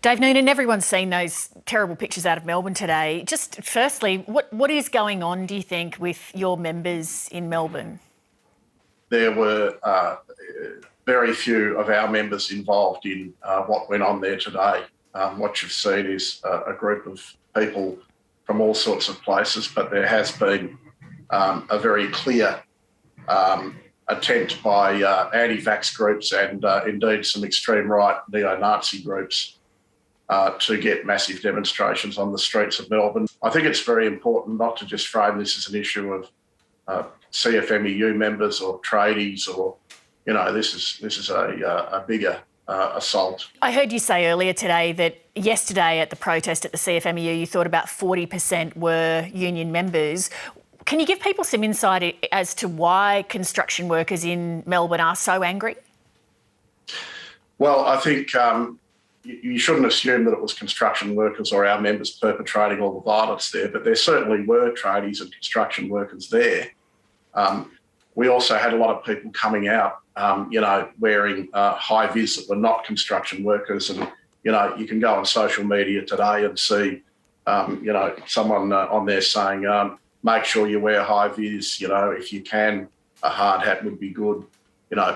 Dave Noonan, everyone's seen those terrible pictures out of Melbourne today. Just firstly, what is going on, do you think, with your members in Melbourne? There were very few of our members involved in what went on there today. What you've seen is a group of people from all sorts of places, but there has been a very clear attempt by anti-vax groups and indeed some extreme right neo-Nazi groups to get massive demonstrations on the streets of Melbourne. I think it's very important not to just frame this as an issue of CFMEU members or tradies, or this is a bigger assault. I heard you say earlier today that yesterday at the protest at the CFMEU, you thought about 40% were union members. Can you give people some insight as to why construction workers in Melbourne are so angry? Well, I think you shouldn't assume that it was construction workers or our members perpetrating all the violence there, but there certainly were tradies and construction workers there. We also had a lot of people coming out, wearing high-vis that were not construction workers. And, you can go on social media today and see, someone on there saying, make sure you wear high-vis, if you can, a hard hat would be good.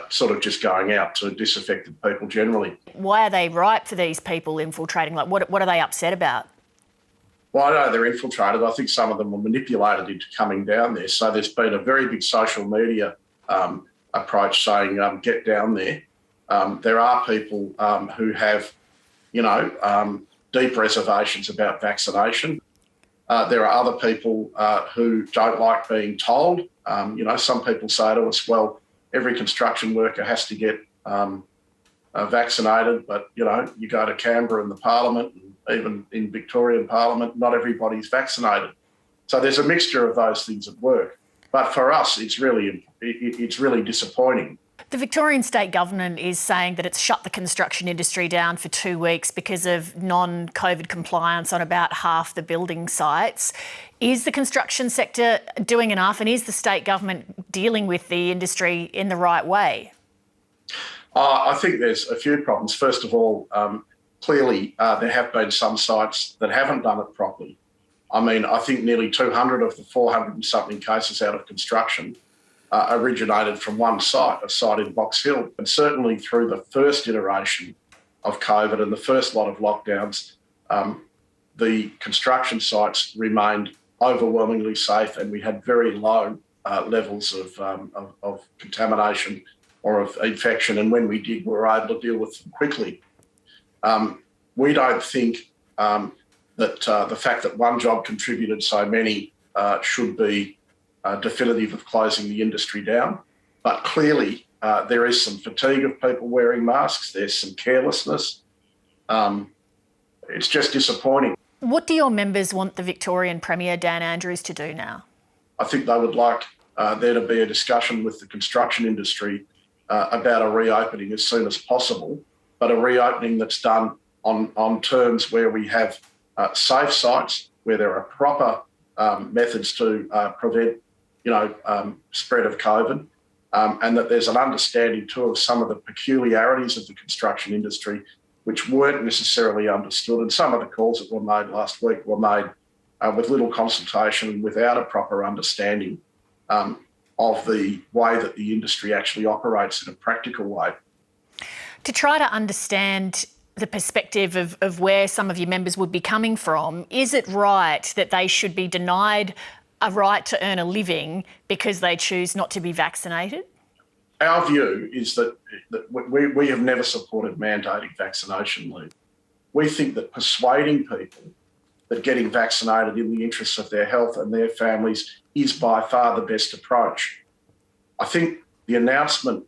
Sort of just going out to disaffected people generally. Why are they ripe for these people infiltrating? Like, what are they upset about? Well, I know they're infiltrated. I think some of them were manipulated into coming down there. So there's been a very big social media approach saying, get down there. There are people who have, deep reservations about vaccination. There are other people who don't like being told. Some people say to us, well, every construction worker has to get vaccinated, but, you go to Canberra in the Parliament, and even in Victorian Parliament, not everybody's vaccinated. So there's a mixture of those things at work. But for us, it's really disappointing. The Victorian State Government is saying that it's shut the construction industry down for 2 weeks because of non-COVID compliance on about half the building sites. Is the construction sector doing enough, and is the state government dealing with the industry in the right way? I think there's a few problems. First of all, clearly there have been some sites that haven't done it properly. I mean, I think nearly 200 of the 400 and something cases out of construction originated from one site, a site in Box Hill. And certainly through the first iteration of COVID and the first lot of lockdowns, the construction sites remained overwhelmingly safe, and we had very low levels of contamination or of infection. And when we did, we were able to deal with them quickly. We don't think that the fact that one job contributed so many should be definitive of closing the industry down. But clearly there is some fatigue of people wearing masks. There's some carelessness. It's just disappointing. What do your members want the Victorian Premier, Dan Andrews, to do now? I think they would like there to be a discussion with the construction industry about a reopening as soon as possible, but a reopening that's done on terms where we have safe sites, where there are proper methods to prevent spread of COVID, and that there's an understanding too of some of the peculiarities of the construction industry which weren't necessarily understood. And some of the calls that were made last week were made with little consultation and without a proper understanding of the way that the industry actually operates in a practical way. To try to understand the perspective of where some of your members would be coming from, is it right that they should be denied a right to earn a living because they choose not to be vaccinated? Our view is that we have never supported mandating vaccination leave. We think that persuading people that getting vaccinated in the interests of their health and their families is by far the best approach. I think the announcement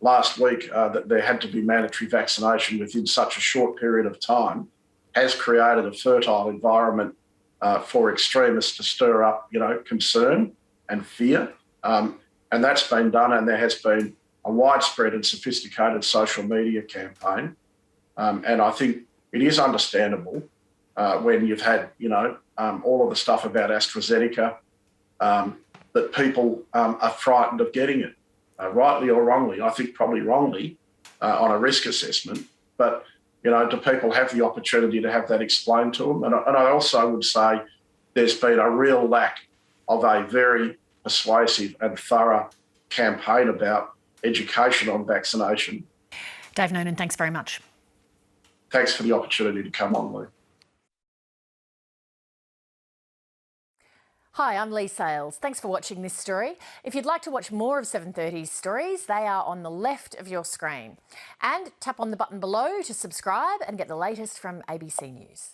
last week that there had to be mandatory vaccination within such a short period of time has created a fertile environment for extremists to stir up, concern and fear. And that's been done, and there has been a widespread and sophisticated social media campaign. And I think it is understandable when you've had, all of the stuff about AstraZeneca, that people are frightened of getting it, rightly or wrongly. I think probably wrongly on a risk assessment. But, do people have the opportunity to have that explained to them? And I also would say there's been a real lack of a very persuasive and thorough campaign about education on vaccination. Dave Noonan, thanks very much. Thanks for the opportunity to come on, Lee. Hi, I'm Lee Sales. Thanks for watching this story. If you'd like to watch more of 7:30's stories, they are on the left of your screen. And tap on the button below to subscribe and get the latest from ABC News.